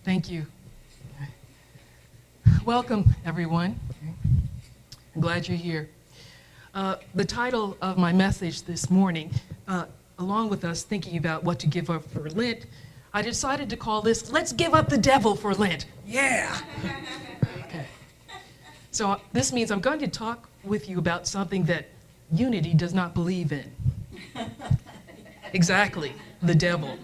Thank you. Welcome, everyone. I'm glad you're here. The title of my message this morning, along with us thinking about what to give up for Lent, I decided to call this, Let's Give Up the Devil for Lent. Yeah! Okay. So this means I'm going to talk with you about something that unity does not believe in. Exactly, the devil.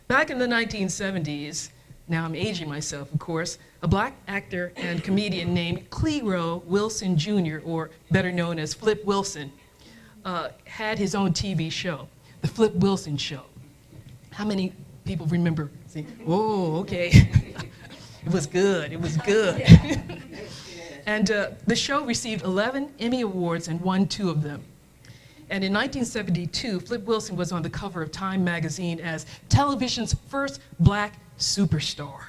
Back in the 1970s, now I'm aging myself, of course, a black actor and comedian named Cleo Wilson Jr., or better known as Flip Wilson, had his own TV show, The Flip Wilson Show. How many people remember saying, oh, okay, it was good, it was good. And the show received 11 Emmy Awards and won 2 of them. And in 1972, Flip Wilson was on the cover of Time magazine as television's first black superstar.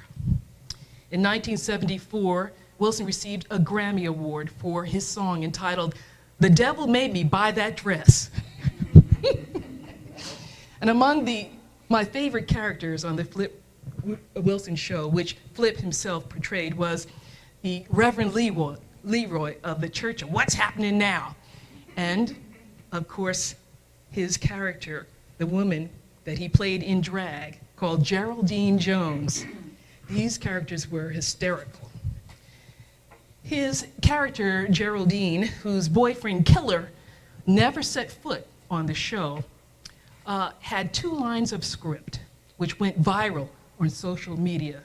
In 1974, Wilson received a Grammy Award for his song entitled, "The Devil Made Me Buy That Dress." And among my favorite characters on the Flip Wilson show, which Flip himself portrayed, was the Reverend Leroy of the Church of What's Happening Now. And of course, his character, the woman that he played in drag, called Geraldine Jones. These characters were hysterical. His character, Geraldine, whose boyfriend Killer never set foot on the show, had 2 lines of script, which went viral on social media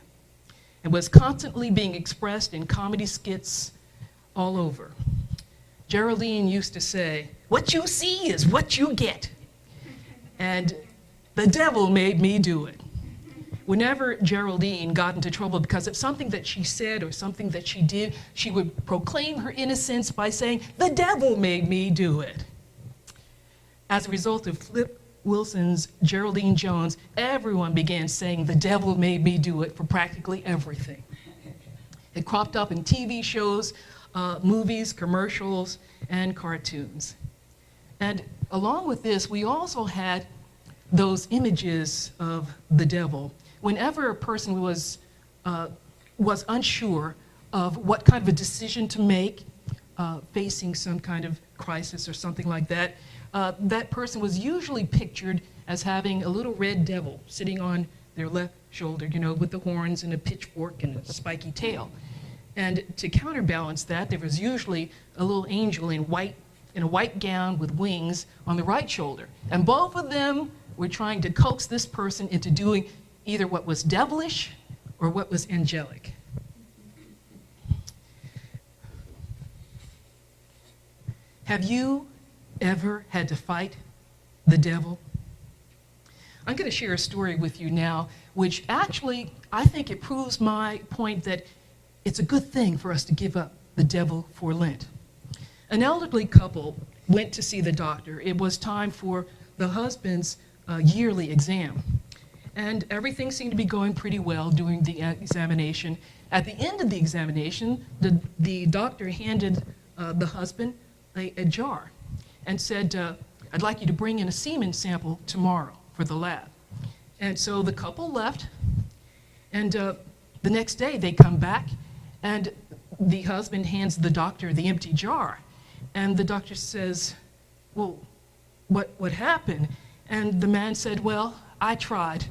and was constantly being expressed in comedy skits all over. Geraldine used to say, "What you see is what you get." And the devil made me do it. Whenever Geraldine got into trouble because of something that she said or something that she did, she would proclaim her innocence by saying, "The devil made me do it." As a result of Flip Wilson's Geraldine Jones, everyone began saying, "The devil made me do it" for practically everything. It cropped up in TV shows, movies, commercials, and cartoons. And along with this, we also had those images of the devil. Whenever a person was unsure of what kind of a decision to make, facing some kind of crisis or something like that, that person was usually pictured as having a little red devil sitting on their left shoulder, you know, with the horns and a pitchfork and a spiky tail. And to counterbalance that, there was usually a little angel in a white gown with wings on the right shoulder. And both of them were trying to coax this person into doing either what was devilish or what was angelic. Have you ever had to fight the devil? I'm going to share a story with you now, which actually, I think it proves my point that it's a good thing for us to give up the devil for Lent. An elderly couple went to see the doctor. It was time for the husband's yearly exam. And everything seemed to be going pretty well during the examination. At the end of the examination, the doctor handed the husband a jar and said, "I'd like you to bring in a semen sample tomorrow for the lab." And so the couple left, and the next day they come back, and the husband hands the doctor the empty jar. And the doctor says, "Well, what happened?" And the man said, "Well, I tried.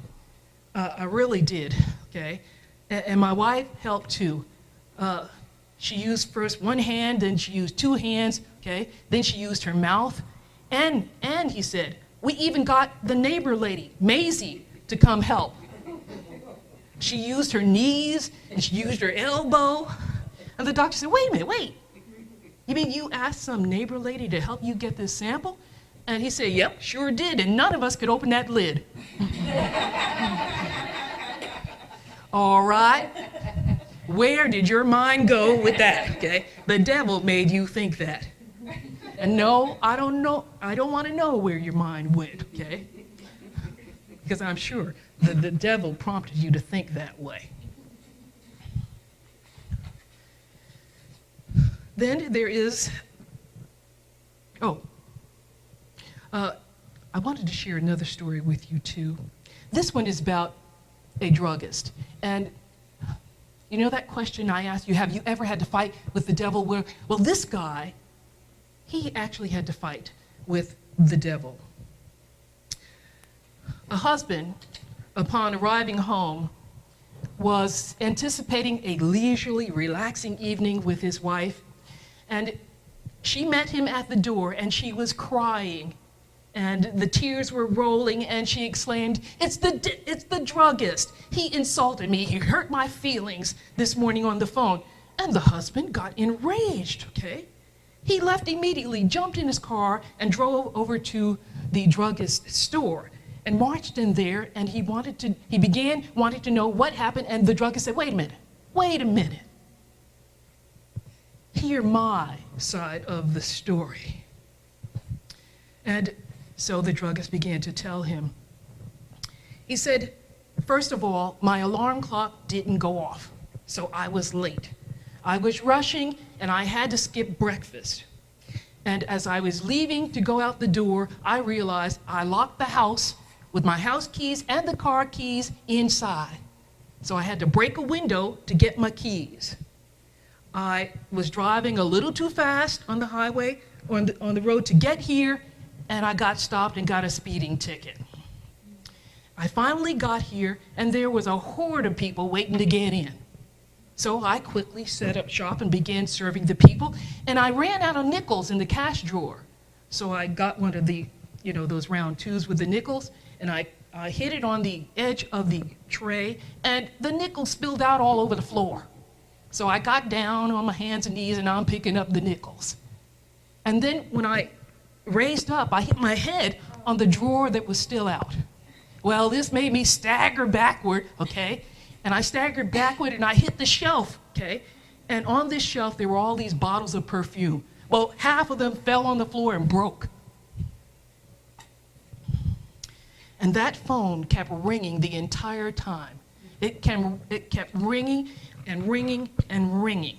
I really did, okay? And my wife helped too. She used first one hand, then she used 2 hands, okay? Then she used her mouth. And he said, we even got the neighbor lady, Maisie, to come help. She used her knees, and she used her elbow." And the doctor said, "Wait a minute, wait. You mean you asked some neighbor lady to help you get this sample?" And he said, "Yep, sure did, and none of us could open that lid." All right. Where did your mind go with that, okay? The devil made you think that. And no, I don't know. I don't want to know where your mind went, okay? Because I'm sure the devil prompted you to think that way. Then there is, I wanted to share another story with you too. This one is about a druggist. And you know that question I asked you, have you ever had to fight with the devil? Well, this guy, he actually had to fight with the devil. A husband, upon arriving home, was anticipating a leisurely, relaxing evening with his wife, and she met him at the door, and she was crying, and the tears were rolling, and she exclaimed, it's the druggist. He insulted me. He hurt my feelings this morning on the phone. And the husband got enraged, okay? He left immediately, jumped in his car, and drove over to the druggist store and marched in there, and he began wanting to know what happened, and the druggist said, wait a minute. Hear my side of the story. And so the druggist began to tell him. He said, first of all, my alarm clock didn't go off, so I was late. I was rushing, and I had to skip breakfast. And as I was leaving to go out the door, I realized I locked the house with my house keys and the car keys inside. So I had to break a window to get my keys. I was driving a little too fast on the highway, on the road to get here, and I got stopped and got a speeding ticket. I finally got here, and there was a horde of people waiting to get in. So I quickly set up shop and began serving the people, and I ran out of nickels in the cash drawer. So I got one of the, those round twos with the nickels, and I hit it on the edge of the tray, and the nickels spilled out all over the floor. So I got down on my hands and knees, and I'm picking up the nickels. And then when I raised up, I hit my head on the drawer that was still out. Well, this made me stagger backward, okay? And I staggered backward, and I hit the shelf, okay? And on this shelf, there were all these bottles of perfume. Well, half of them fell on the floor and broke. And that phone kept ringing the entire time. It kept ringing and ringing and ringing.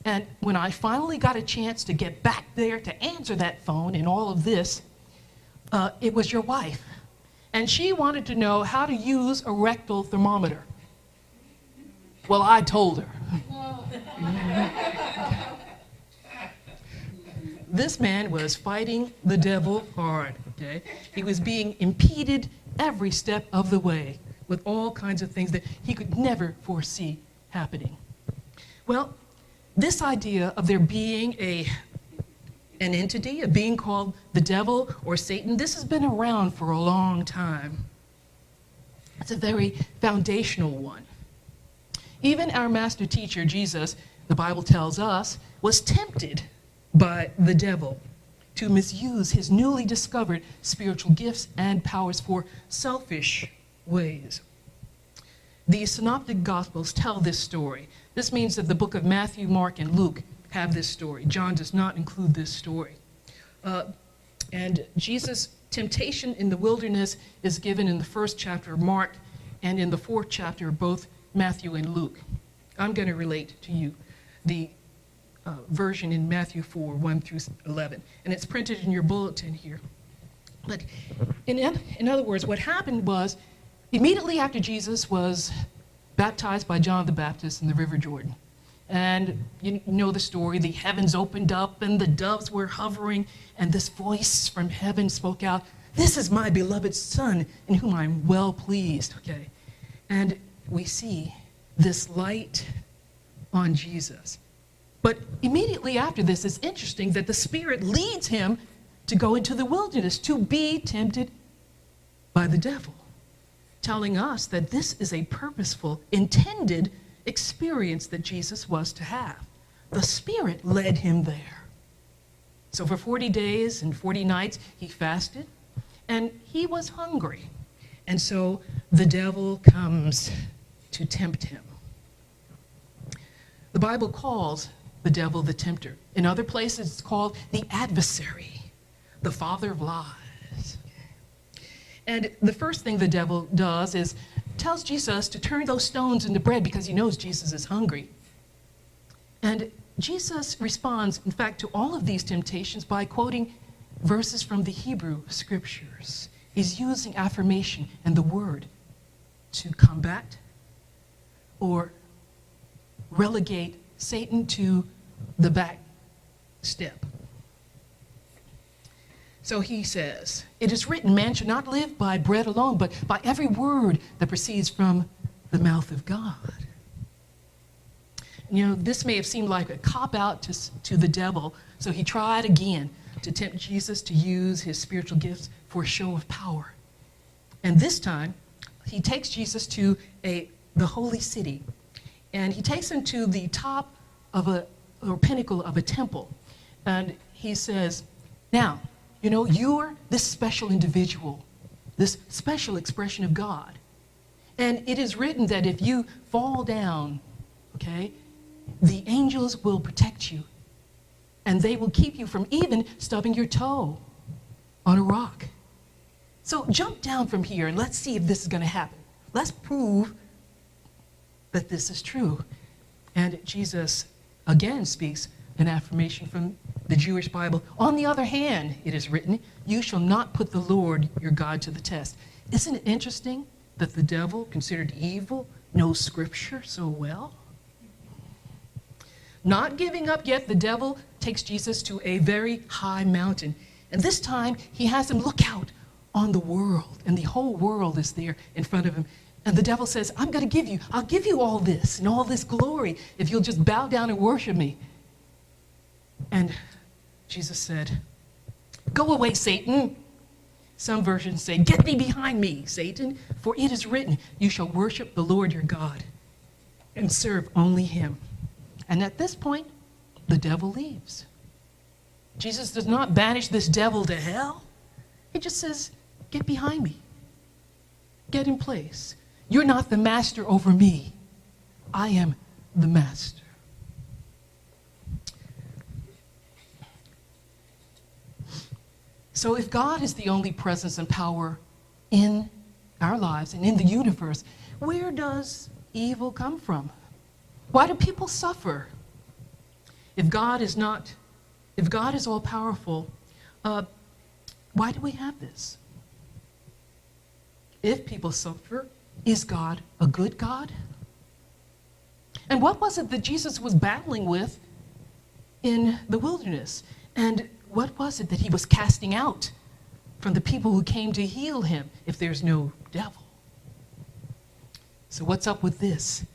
And when I finally got a chance to get back there to answer that phone and all of this, it was your wife. And she wanted to know how to use a rectal thermometer. Well, I told her. This man was fighting the devil hard, okay? He was being impeded every step of the way with all kinds of things that he could never foresee happening. Well, this idea of there being an entity, a being called the devil or Satan, this has been around for a long time. It's a very foundational one. Even our master teacher, Jesus, the Bible tells us, was tempted by the devil to misuse his newly discovered spiritual gifts and powers for selfish ways. The Synoptic Gospels tell this story. This means that the book of Matthew, Mark, and Luke have this story. John does not include this story. And Jesus' temptation in the wilderness is given in the first chapter of Mark and in the fourth chapter of both Matthew and Luke. I'm going to relate to you the version in Matthew 4, 1 through 11. And it's printed in your bulletin here. But in other words, what happened was, immediately after Jesus was baptized by John the Baptist in the River Jordan, and you know the story, the heavens opened up and the doves were hovering, and this voice from heaven spoke out, "This is my beloved Son, in whom I'm well pleased," okay? And we see this light on Jesus. But immediately after this, it's interesting that the Spirit leads him to go into the wilderness to be tempted by the devil, telling us that this is a purposeful, intended experience that Jesus was to have. The Spirit led him there. So for 40 days and 40 nights, he fasted, and he was hungry. And so the devil comes to tempt him. The Bible calls the devil the tempter. In other places, it's called the adversary, the father of lies. And the first thing the devil does is tells Jesus to turn those stones into bread because he knows Jesus is hungry. And Jesus responds, in fact, to all of these temptations by quoting verses from the Hebrew scriptures. He's using affirmation and the word to combat or relegate Satan to the back step. So he says, "It is written, man should not live by bread alone, but by every word that proceeds from the mouth of God." You know, this may have seemed like a cop-out to the devil, so he tried again to tempt Jesus to use his spiritual gifts for a show of power. And this time, he takes Jesus to the holy city, and he takes him to the top of or pinnacle of a temple. And he says, "Now, you know, you're this special individual, this special expression of God. And it is written that if you fall down, okay, the angels will protect you, and they will keep you from even stubbing your toe on a rock. So jump down from here and let's see if this is going to happen. Let's prove that this is true." And Jesus again speaks an affirmation from the Jewish Bible. "On the other hand, it is written, you shall not put the Lord your God to the test." Isn't it interesting that the devil, considered evil, knows Scripture so well? Not giving up yet, the devil takes Jesus to a very high mountain. And this time, he has him look out on the world, and the whole world is there in front of him. And the devil says, I'll give you all this and all this glory if you'll just bow down and worship me. And Jesus said, "Go away, Satan." Some versions say, "Get thee behind me, Satan, for it is written, you shall worship the Lord your God and serve only him." And at this point, the devil leaves. Jesus does not banish this devil to hell. He just says, "Get behind me. Get in place. You're not the master over me. I am the master." So if God is the only presence and power in our lives and in the universe, where does evil come from? Why do people suffer? If God is all powerful, why do we have this? If people suffer, is God a good God? And what was it that Jesus was battling with in the wilderness? And what was it that he was casting out from the people who came to heal him if there's no devil? So what's up with this?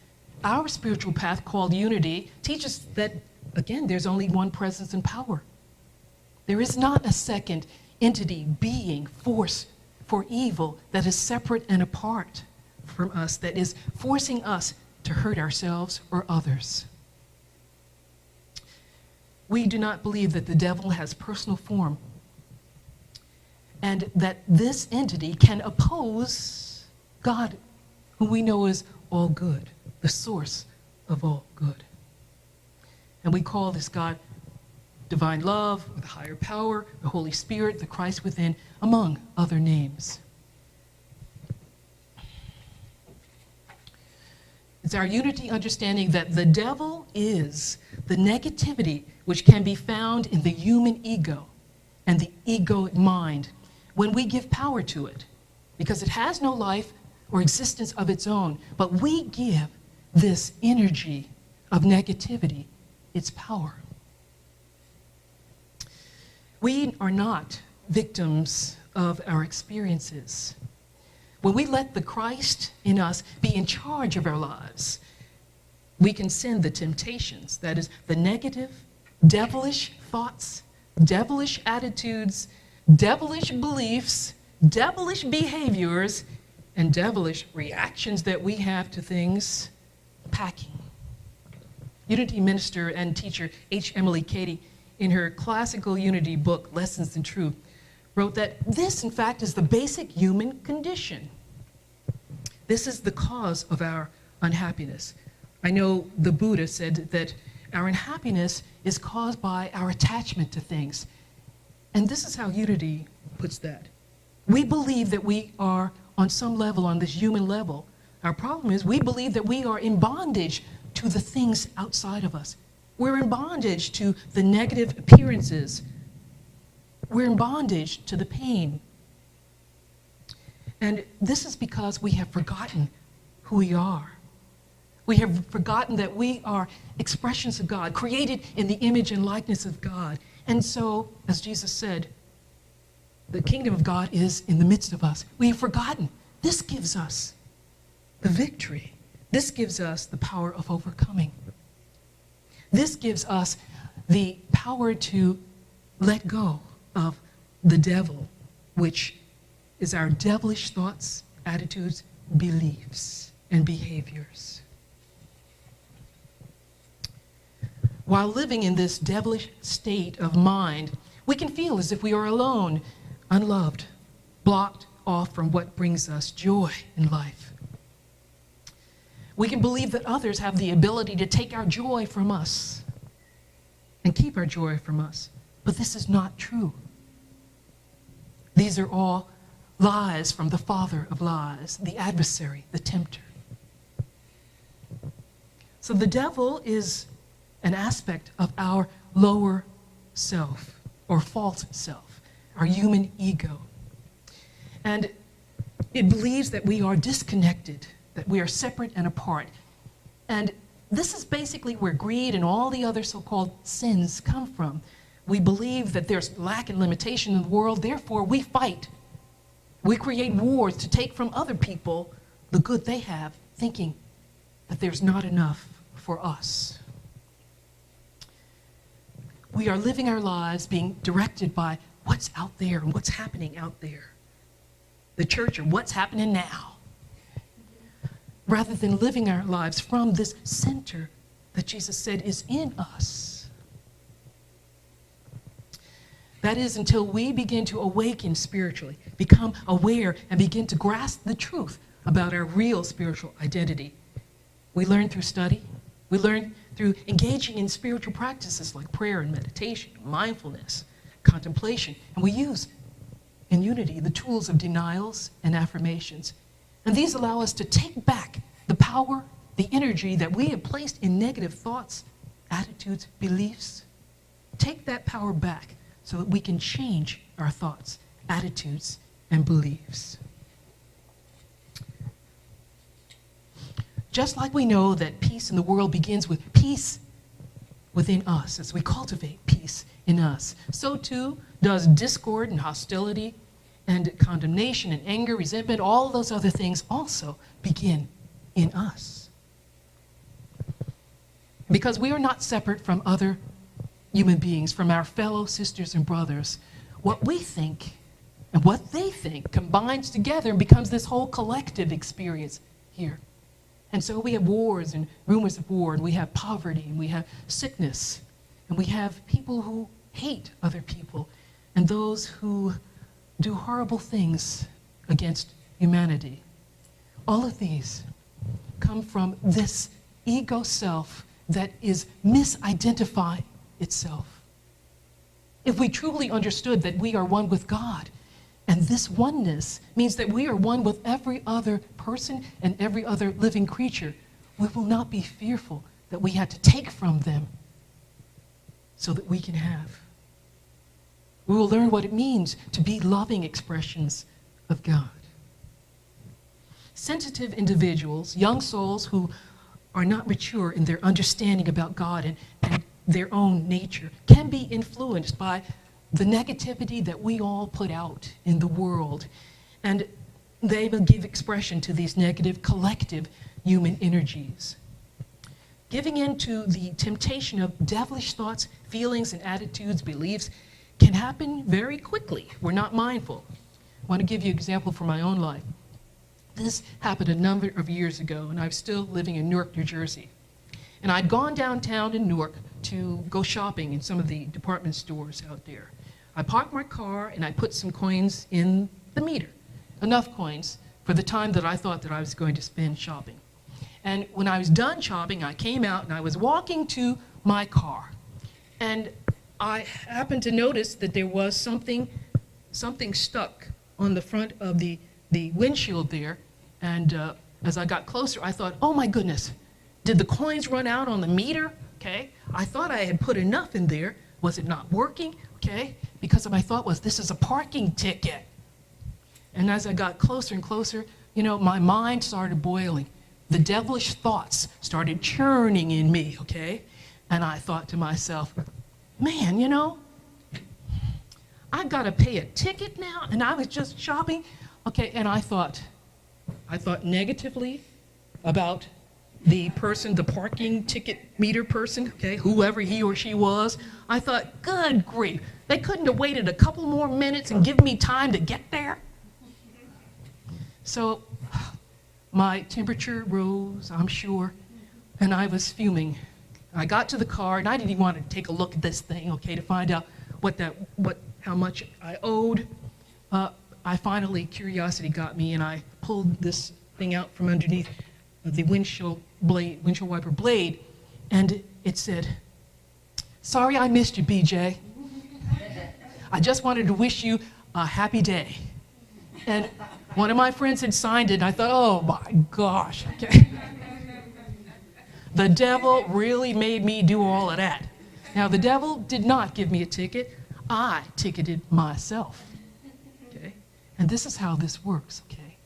Our spiritual path called unity teaches that, again, there's only one presence and power. There is not a second entity, being, force for evil that is separate and apart from us, that is forcing us to hurt ourselves or others. We do not believe that the devil has personal form and that this entity can oppose God, who we know is all good, the source of all good. And we call this God divine love, or the higher power, the Holy Spirit, the Christ within, among other names. It's our unity understanding that the devil is the negativity which can be found in the human ego and the egoic mind when we give power to it, because it has no life or existence of its own, but we give this energy of negativity its power. We are not victims of our experiences. When we let the Christ in us be in charge of our lives, we can send the temptations, that is, the negative, devilish thoughts, devilish attitudes, devilish beliefs, devilish behaviors, and devilish reactions that we have to things, packing. Unity minister and teacher H. Emily Cady, in her classical unity book, Lessons in Truth, wrote that this, in fact, is the basic human condition. This is the cause of our unhappiness. I know the Buddha said that our unhappiness is caused by our attachment to things. And this is how unity puts that. We believe that we are on some level, on this human level. Our problem is we believe that we are in bondage to the things outside of us. We're in bondage to the negative appearances. We're in bondage to the pain. And this is because we have forgotten who we are. We have forgotten that we are expressions of God, created in the image and likeness of God. And so, as Jesus said, the kingdom of God is in the midst of us. We have forgotten. This gives us the victory. This gives us the power of overcoming. This gives us the power to let go of the devil, which is our devilish thoughts, attitudes, beliefs, and behaviors. While living in this devilish state of mind, we can feel as if we are alone, unloved, blocked off from what brings us joy in life. We can believe that others have the ability to take our joy from us and keep our joy from us. But this is not true. These are all lies from the father of lies, the adversary, the tempter. So the devil is an aspect of our lower self, or false self, our human ego. And it believes that we are disconnected, that we are separate and apart. And this is basically where greed and all the other so-called sins come from. We believe that there's lack and limitation in the world, therefore we fight. We create wars to take from other people the good they have, thinking that there's not enough for us. We are living our lives being directed by what's out there and what's happening out there. The church, or what's happening now. Rather than living our lives from this center that Jesus said is in us. That is, until we begin to awaken spiritually, become aware, and begin to grasp the truth about our real spiritual identity. We learn through study. We learn through engaging in spiritual practices like prayer and meditation, mindfulness, contemplation. And we use, in unity, the tools of denials and affirmations. And these allow us to take back the power, the energy that we have placed in negative thoughts, attitudes, beliefs. Take that power back so that we can change our thoughts, attitudes, and beliefs. Just like we know that peace in the world begins with peace within us, as we cultivate peace in us, so too does discord and hostility and condemnation and anger, resentment, all those other things also begin in us. Because we are not separate from other human beings, from our fellow sisters and brothers. What we think and what they think combines together and becomes this whole collective experience here. And so we have wars and rumors of war, and we have poverty, and we have sickness, and we have people who hate other people, and those who do horrible things against humanity. All of these come from this ego self that is misidentifying itself. If we truly understood that we are one with God, and this oneness means that we are one with every other person and every other living creature, we will not be fearful that we had to take from them so that we can have. We will learn what it means to be loving expressions of God. Sensitive individuals, young souls who are not mature in their understanding about God and their own nature, can be influenced by the negativity that we all put out in the world. And they will give expression to these negative collective human energies. Giving in to the temptation of devilish thoughts, feelings, and attitudes, beliefs can happen very quickly. We're not mindful. I want to give you an example from my own life. This happened a number of years ago, and I was still living in Newark, New Jersey. And I'd gone downtown in Newark to go shopping in some of the department stores out there. I parked my car and I put some coins in the meter, enough coins for the time that I thought that I was going to spend shopping. And when I was done shopping, I came out and I was walking to my car. And I happened to notice that there was something stuck on the front of the windshield there. And as I got closer, I thought, oh my goodness, did the coins run out on the meter? Okay, I thought I had put enough in there. Was it not working? Okay, because my thought was, this is a parking ticket. And as I got closer and closer, my mind started boiling. the devilish thoughts started churning in me, okay? And I thought to myself, man, you know, I've got to pay a ticket now, and I was just shopping. Okay, and I thought negatively about the person, the parking ticket meter person, okay, whoever he or she was. I thought, good grief, they couldn't have waited a couple more minutes and given me time to get there? So my temperature rose, I'm sure, and I was fuming. I got to the car, and I didn't even want to take a look at this thing, okay, to find out how much I owed. Finally, curiosity got me, and I pulled this thing out from underneath the windshield wiper blade, and it said, "Sorry I missed you, BJ. I just wanted to wish you a happy day." And one of my friends had signed it, and I thought, oh my gosh, okay. The devil really made me do all of that. Now, the devil did not give me a ticket. I ticketed myself, okay? And this is how this works, okay?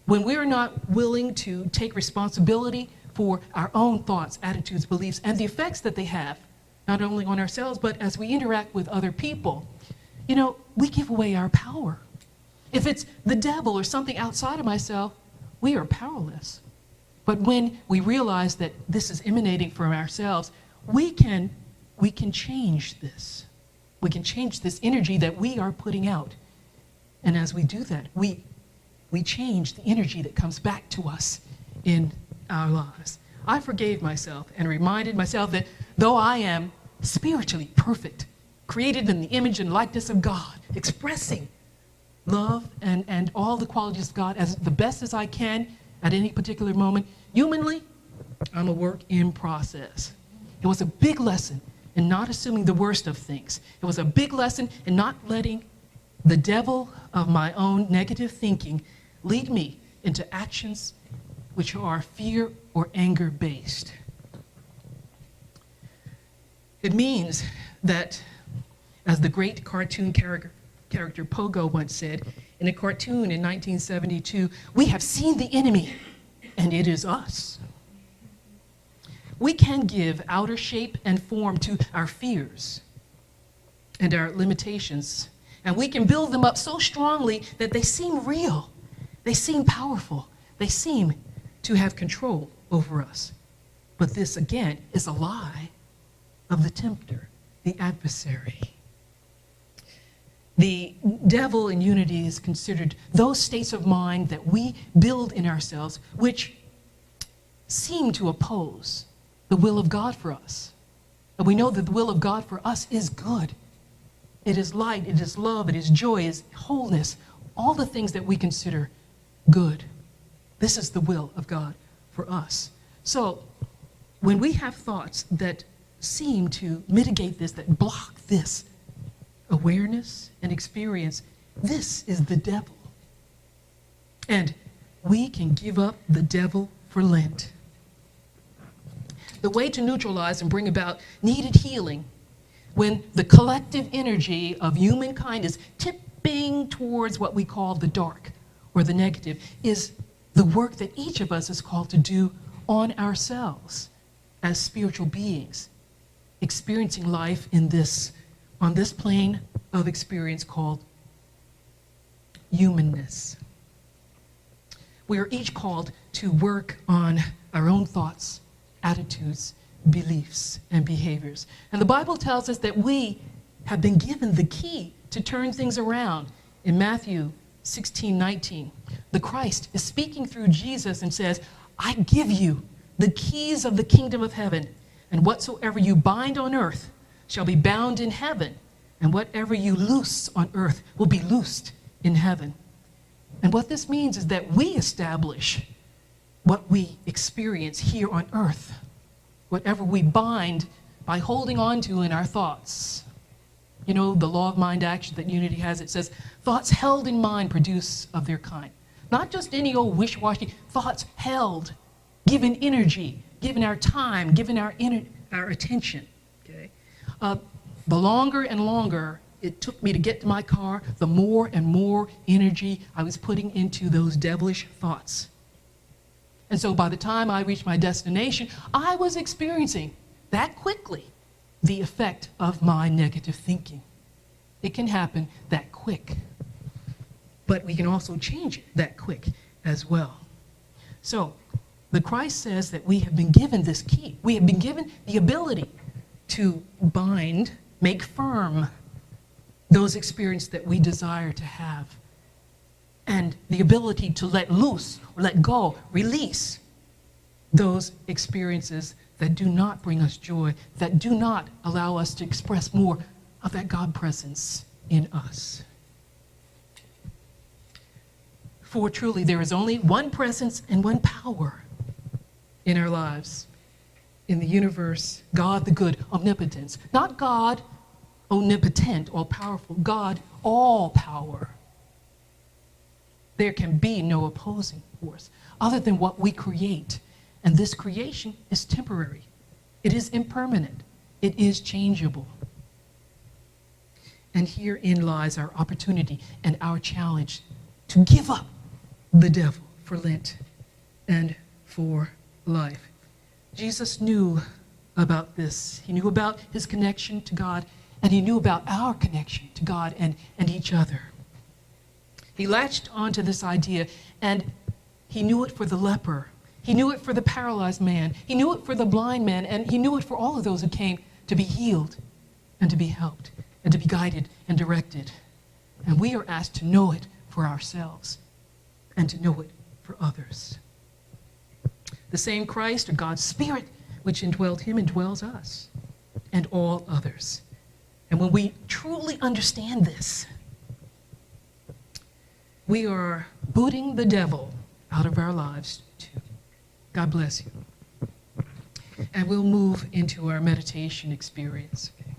When we are not willing to take responsibility for our own thoughts, attitudes, beliefs, and the effects that they have, not only on ourselves, but as we interact with other people, you know, we give away our power. If it's the devil or something outside of myself, we are powerless. But when we realize that this is emanating from ourselves, we can change this. We can change this energy that we are putting out. And as we do that, we change the energy that comes back to us in our lives. I forgave myself and reminded myself that though I am spiritually perfect, created in the image and likeness of God, expressing love and all the qualities of God as the best as I can at any particular moment, humanly, I'm a work in process. It was a big lesson in not assuming the worst of things. It was a big lesson in not letting the devil of my own negative thinking lead me into actions which are fear or anger based. It means that, as the great cartoon character Pogo once said in a cartoon in 1972, we have seen the enemy, and it is us. We can give outer shape and form to our fears and our limitations, and we can build them up so strongly that they seem real, they seem powerful, they seem to have control over us. But this, again, is a lie of the tempter, the adversary. The devil in unity is considered those states of mind that we build in ourselves which seem to oppose the will of God for us. And we know that the will of God for us is good. It is light, it is love, it is joy, it is wholeness, all the things that we consider good. This is the will of God for us. So when we have thoughts that seem to mitigate this, that block this awareness and experience, this is the devil. And we can give up the devil for Lent. The way to neutralize and bring about needed healing when the collective energy of humankind is tipping towards what we call the dark or the negative is the work that each of us is called to do on ourselves as spiritual beings, experiencing life on this plane of experience called humanness. We are each called to work on our own thoughts, attitudes, beliefs, and behaviors. And the Bible tells us that we have been given the key to turn things around. In Matthew 16:19, the Christ is speaking through Jesus and says, I give you the keys of the kingdom of heaven, and whatsoever you bind on earth shall be bound in heaven, and whatever you loose on earth will be loosed in heaven. And what this means is that we establish what we experience here on earth, whatever we bind by holding on to in our thoughts. You know, the law of mind action that Unity has, it says, thoughts held in mind produce of their kind. Not just any old wish-washy, thoughts held, given energy, given our time, given our attention. Okay? The longer and longer it took me to get to my car, the more and more energy I was putting into those devilish thoughts. And so by the time I reached my destination, I was experiencing that quickly the effect of my negative thinking. It can happen that quick, but we can also change it that quick as well. So the Christ says that we have been given this key. We have been given the ability to bind, make firm those experiences that we desire to have, and the ability to let loose, or let go, release those experiences that do not bring us joy, that do not allow us to express more of that God presence in us. For truly, there is only one presence and one power in our lives, in the universe, God the good, omnipotence. Not God omnipotent, all-powerful, God all power. There can be no opposing force other than what we create. And this creation is temporary. It is impermanent. It is changeable. And herein lies our opportunity and our challenge to give up the devil for Lent and for life. Jesus knew about this. He knew about his connection to God, and he knew about our connection to God and each other. He latched onto this idea, and he knew it for the leper. He knew it for the paralyzed man. He knew it for the blind man, and he knew it for all of those who came to be healed and to be helped and to be guided and directed. And we are asked to know it for ourselves and to know it for others. The same Christ, or God's Spirit, which indwelled him, indwells us and all others. And when we truly understand this, we are booting the devil out of our lives too. God bless you. And we'll move into our meditation experience. Okay.